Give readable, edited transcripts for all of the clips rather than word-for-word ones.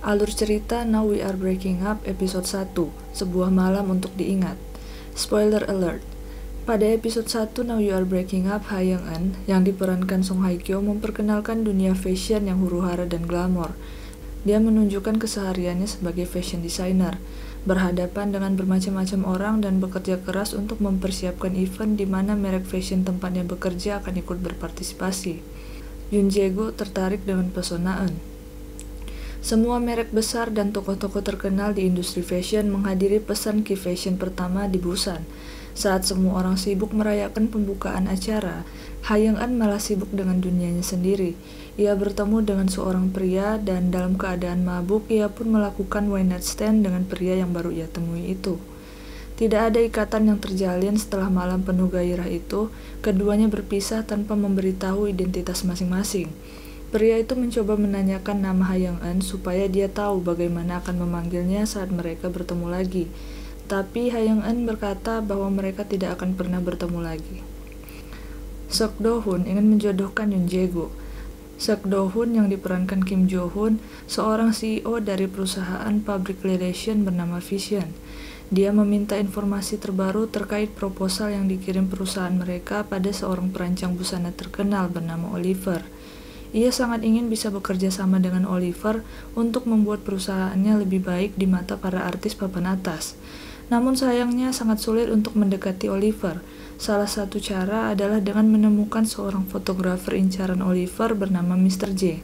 Alur cerita Now We Are Breaking Up episode 1, sebuah malam untuk diingat. Spoiler alert. Pada episode 1 Now You Are Breaking Up, Ha Young-eun yang diperankan Song Hye Kyo memperkenalkan dunia fashion yang huru-hara dan glamor. Dia menunjukkan kesehariannya sebagai fashion designer, berhadapan dengan bermacam-macam orang dan bekerja keras untuk mempersiapkan event di mana merek fashion tempatnya bekerja akan ikut berpartisipasi. Yoon Jae-gu tertarik dengan pesona Eun. Semua merek besar dan tokoh-tokoh terkenal di industri fashion menghadiri pesan Key Fashion pertama di Busan. Saat semua orang sibuk merayakan pembukaan acara, Ha Young-eun malah sibuk dengan dunianya sendiri. Ia bertemu dengan seorang pria dan dalam keadaan mabuk ia pun melakukan one night stand dengan pria yang baru ia temui itu. Tidak ada ikatan yang terjalin setelah malam penuh gairah itu, keduanya berpisah tanpa memberitahu identitas masing-masing. Pria itu mencoba menanyakan nama Ha Young-eun supaya dia tahu bagaimana akan memanggilnya saat mereka bertemu lagi. Tapi Ha Young-eun berkata bahwa mereka tidak akan pernah bertemu lagi. Seok Do-hoon ingin menjodohkan Yoon Jae-gu. Seok Do-hoon yang diperankan Kim Jo-hoon, seorang CEO dari perusahaan public relation bernama Vision. Dia meminta informasi terbaru terkait proposal yang dikirim perusahaan mereka pada seorang perancang busana terkenal bernama Oliver. Ia sangat ingin bisa bekerja sama dengan Oliver untuk membuat perusahaannya lebih baik di mata para artis papan atas. Namun sayangnya sangat sulit untuk mendekati Oliver. Salah satu cara adalah dengan menemukan seorang fotografer incaran Oliver bernama Mr. J.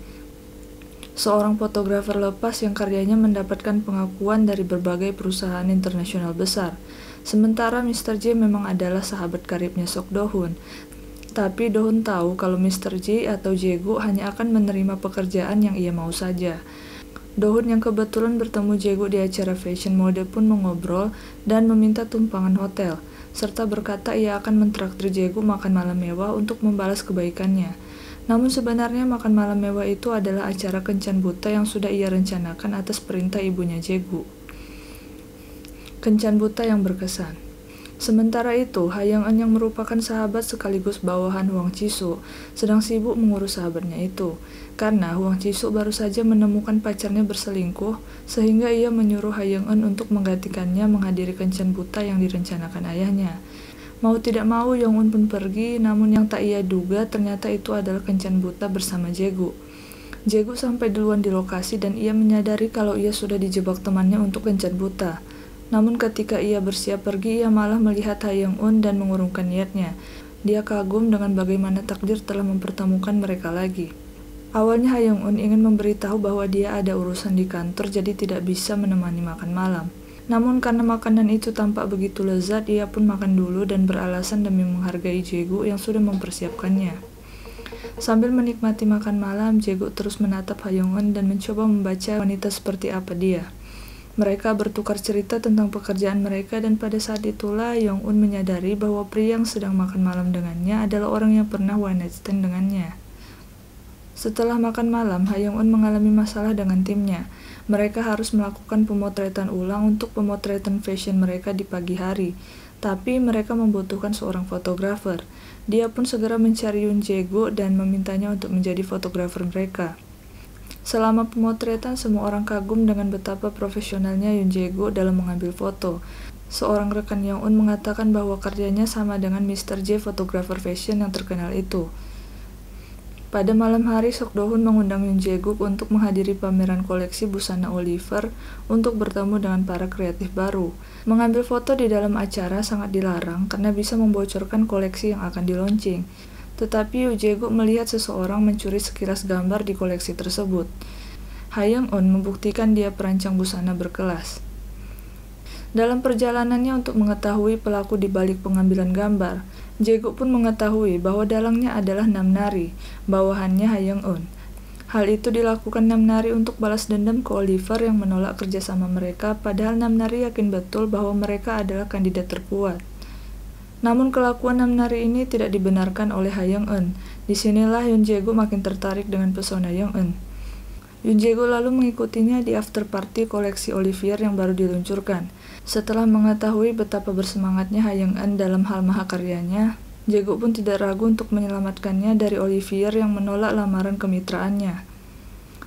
Seorang fotografer lepas yang karyanya mendapatkan pengakuan dari berbagai perusahaan internasional besar. Sementara Mr. J memang adalah sahabat karibnya Seok Do-hoon. Tapi Do-hoon tahu kalau Mr. J atau Jae-gu hanya akan menerima pekerjaan yang ia mau saja. Do-hoon yang kebetulan bertemu Jae-gu di acara fashion mode pun mengobrol dan meminta tumpangan hotel, serta berkata ia akan mentraktir Jae-gu makan malam mewah untuk membalas kebaikannya. Namun sebenarnya makan malam mewah itu adalah acara kencan buta yang sudah ia rencanakan atas perintah ibunya Jae-gu. Kencan buta yang berkesan. Sementara itu, Ha Young-eun yang merupakan sahabat sekaligus bawahan Hwang Ji-soo sedang sibuk mengurus sahabatnya itu. Karena Hwang Ji-soo baru saja menemukan pacarnya berselingkuh, sehingga ia menyuruh Ha Young-eun untuk menggantikannya menghadiri kencan buta yang direncanakan ayahnya. Mau tidak mau, Young-eun pun pergi, namun yang tak ia duga ternyata itu adalah kencan buta bersama Jae-gu. Jae-gu sampai duluan di lokasi dan ia menyadari kalau ia sudah dijebak temannya untuk kencan buta. Namun ketika ia bersiap pergi, ia malah melihat Ha Young-eun dan mengurungkan niatnya. Dia kagum dengan bagaimana takdir telah mempertemukan mereka lagi. Awalnya Ha Young-eun ingin memberitahu bahwa dia ada urusan di kantor jadi tidak bisa menemani makan malam. Namun karena makanan itu tampak begitu lezat, ia pun makan dulu dan beralasan demi menghargai Jae-gu yang sudah mempersiapkannya. Sambil menikmati makan malam, Jae-gu terus menatap Ha Young-eun dan mencoba membaca wanita seperti apa dia. Mereka bertukar cerita tentang pekerjaan mereka dan pada saat itulah Young-eun menyadari bahwa pria yang sedang makan malam dengannya adalah orang yang pernah one night stand dengannya. Setelah makan malam, Ha Young-eun mengalami masalah dengan timnya. Mereka harus melakukan pemotretan ulang untuk pemotretan fashion mereka di pagi hari. Tapi mereka membutuhkan seorang fotografer. Dia pun segera mencari Yoon Jae-gu dan memintanya untuk menjadi fotografer mereka. Selama pemotretan, semua orang kagum dengan betapa profesionalnya Yoon Jae-gu dalam mengambil foto. Seorang rekan Young-eun mengatakan bahwa karyanya sama dengan Mr. J, fotografer fashion yang terkenal itu. Pada malam hari, Seok Do-hoon mengundang Yoon Jae-gu untuk menghadiri pameran koleksi busana Oliver untuk bertemu dengan para kreatif baru. Mengambil foto di dalam acara sangat dilarang karena bisa membocorkan koleksi yang akan di-launching. Tetapi Yoon Jae-gu melihat seseorang mencuri sekilas gambar di koleksi tersebut. Ha Young-eun membuktikan dia perancang busana berkelas. Dalam perjalanannya untuk mengetahui pelaku di balik pengambilan gambar, Jae-gu pun mengetahui bahwa dalangnya adalah Namnari, bawahannya Ha Young-eun. Hal itu dilakukan Namnari untuk balas dendam ke Oliver yang menolak kerjasama mereka, padahal Namnari yakin betul bahwa mereka adalah kandidat terkuat. Namun kelakuan Namnari ini tidak dibenarkan oleh Ha Young-eun. Disinilah Yoon Jae-gu makin tertarik dengan pesona Young-eun. Yoon Jae-gu lalu mengikutinya di after party koleksi Oliver yang baru diluncurkan. Setelah mengetahui betapa bersemangatnya Ha Young-eun dalam hal mahakaryanya, Jae-gu pun tidak ragu untuk menyelamatkannya dari Oliver yang menolak lamaran kemitraannya.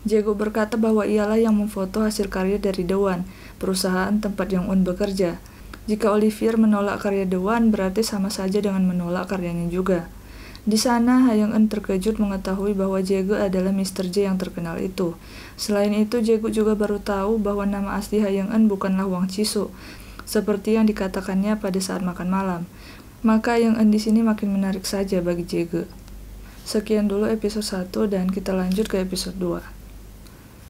Jae-gu berkata bahwa ialah yang memfoto hasil karya dari Dewan, perusahaan tempat Jong-un bekerja. Jika Olivier menolak karya Dewan, berarti sama saja dengan menolak karyanya juga. Di sana, Ha Young-eun terkejut mengetahui bahwa Jae-gu adalah Mr. J yang terkenal itu. Selain itu, Jae-gu juga baru tahu bahwa nama asli Ha Young-eun bukanlah Hwang Chi-soo, seperti yang dikatakannya pada saat makan malam. Maka Ha Young-eun di sini makin menarik saja bagi Jae-gu. Sekian dulu episode 1 dan kita lanjut ke episode 2.